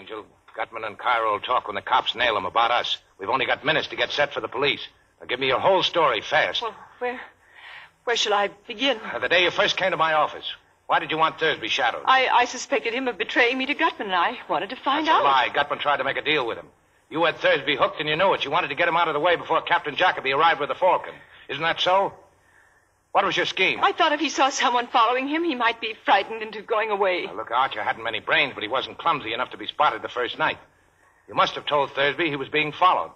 Angel. Gutman and Cairo will talk when the cops nail them about us. We've only got minutes to get set for the police. Now give me your whole story fast. Well, where shall I begin? The day you first came to my office. Why did you want Thursby shadowed? I suspected him of betraying me to Gutman, and I wanted to find out. That's a lie. Gutman tried to make a deal with him. You had Thursby hooked, and you knew it. You wanted to get him out of the way before Captain Jacoby arrived with the Falcon. Isn't that so? What was your scheme? I thought if he saw someone following him, he might be frightened into going away. Now, look, Archer hadn't many brains, but he wasn't clumsy enough to be spotted the first night. You must have told Thursby he was being followed.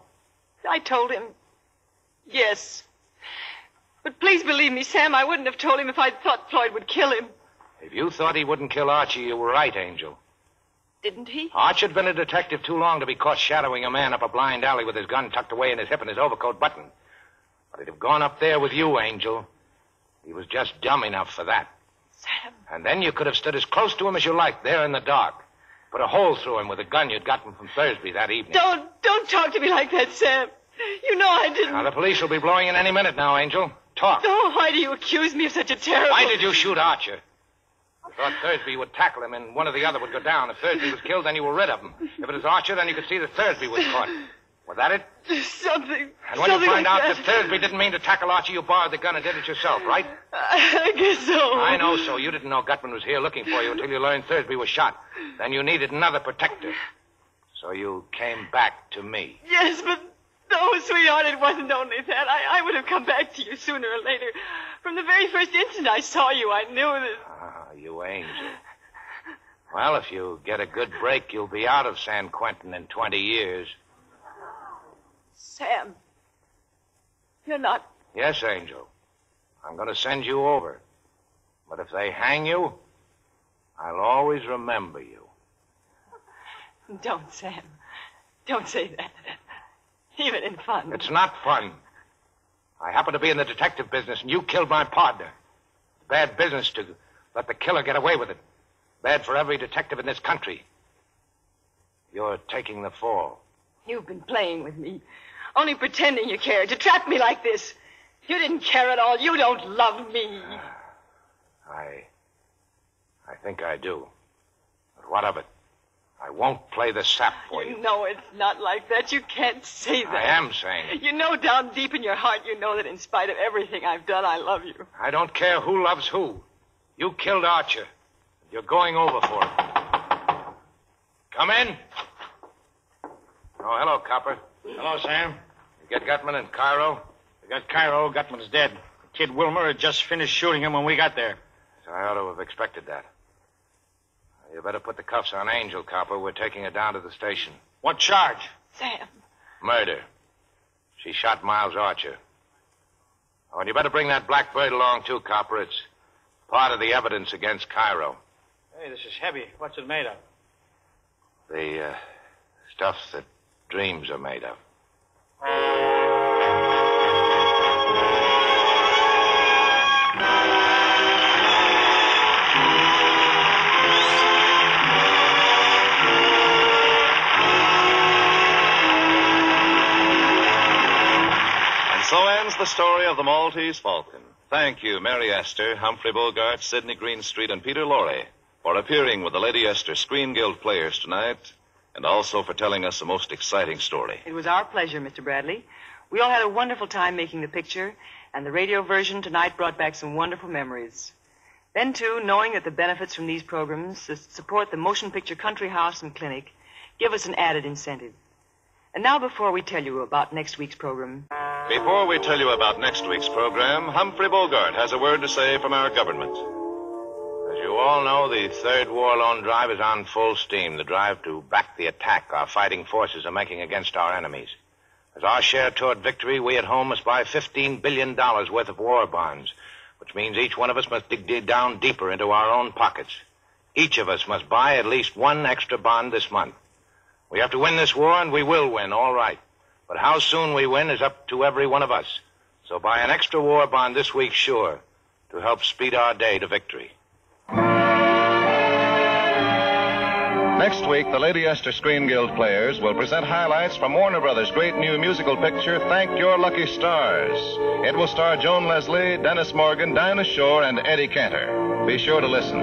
I told him, yes. But please believe me, Sam, I wouldn't have told him if I'd thought Floyd would kill him. If you thought he wouldn't kill Archie, you were right, Angel. Didn't he? Arch had been a detective too long to be caught shadowing a man up a blind alley with his gun tucked away in his hip and his overcoat button. But he'd have gone up there with you, Angel. He was just dumb enough for that. Sam. And then you could have stood as close to him as you liked there in the dark. Put a hole through him with a gun you'd gotten from Thursby that evening. Don't talk to me like that, Sam. You know I didn't. Now, the police will be blowing in any minute now, Angel. Talk. Oh, why do you accuse me of such a terrible... Why did you shoot Archer? I thought Thursby would tackle him and one or the other would go down. If Thursby was killed, then you were rid of him. If it was Archer, then you could see that Thursby was caught. Was that it? Something. And when you find out that Thursby didn't mean to tackle Archie, you borrowed the gun and did it yourself, right? I guess so. I know so. You didn't know Gutman was here looking for you until you learned Thursby was shot. Then you needed another protector. So you came back to me. Yes, but no, sweetheart, it wasn't only that. I would have come back to you sooner or later. From the very first instant I saw you, I knew that... Ah, you angel. Well, if you get a good break, you'll be out of San Quentin in 20 years. Sam, you're not... Yes, Angel. I'm going to send you over. But if they hang you, I'll always remember you. Don't, Sam. Don't say that. Even in fun. It's not fun. I happen to be in the detective business, and you killed my partner. It's bad business to let the killer get away with it. Bad for every detective in this country. You're taking the fall. You've been playing with me. Only pretending you cared. To trap me like this. You didn't care at all. You don't love me. I think I do. But what of it? I won't play the sap for you. You know it's not like that. You can't say that. I am saying it. You know down deep in your heart, you know that in spite of everything I've done, I love you. I don't care who loves who. You killed Archer. You're going over for it. Come in. Oh, hello, Copper. Hello, Sam. You get Gutman and Cairo? We got Cairo. Gutman's dead. Kid Wilmer had just finished shooting him when we got there. So I ought to have expected that. You better put the cuffs on Angel, Copper. We're taking her down to the station. What charge? Sam. Murder. She shot Miles Archer. Oh, and you better bring that blackbird along, too, Copper. It's part of the evidence against Cairo. Hey, this is heavy. What's it made of? The stuff that dreams are made of. So ends the story of the Maltese Falcon. Thank you, Mary Astor, Humphrey Bogart, Sidney Greenstreet, and Peter Lorre for appearing with the Lady Astor Screen Guild players tonight, and also for telling us a most exciting story. It was our pleasure, Mr. Bradley. We all had a wonderful time making the picture, and the radio version tonight brought back some wonderful memories. Then, too, knowing that the benefits from these programs support the Motion Picture Country House and Clinic give us an added incentive. And now, before we tell you about next week's program... Before we tell you about next week's program, Humphrey Bogart has a word to say from our government. As you all know, the Third War Loan Drive is on full steam, the drive to back the attack our fighting forces are making against our enemies. As our share toward victory, we at home must buy $15 billion worth of war bonds, which means each one of us must dig down deeper into our own pockets. Each of us must buy at least one extra bond this month. We have to win this war, and we will win, all right. But how soon we win is up to every one of us. So buy an extra war bond this week, sure, to help speed our day to victory. Next week, the Lady Astor Screen Guild players will present highlights from Warner Brothers' great new musical picture, Thank Your Lucky Stars. It will star Joan Leslie, Dennis Morgan, Dinah Shore, and Eddie Cantor. Be sure to listen.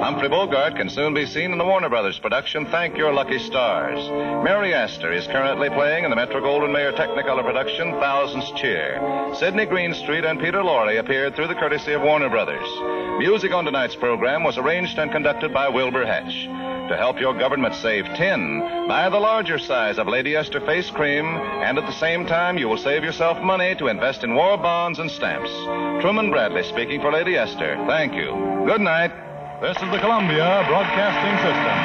Humphrey Bogart can soon be seen in the Warner Brothers production, Thank Your Lucky Stars. Mary Astor is currently playing in the Metro-Goldwyn-Mayer Technicolor production, Thousands Cheer. Sidney Greenstreet and Peter Lorre appeared through the courtesy of Warner Brothers. Music on tonight's program was arranged and conducted by Wilbur Hatch. To help your government save tin, buy the larger size of Lady Esther face cream, and at the same time you will save yourself money to invest in war bonds and stamps. Truman Bradley speaking for Lady Esther. Thank you. Good night. This is the Columbia Broadcasting System.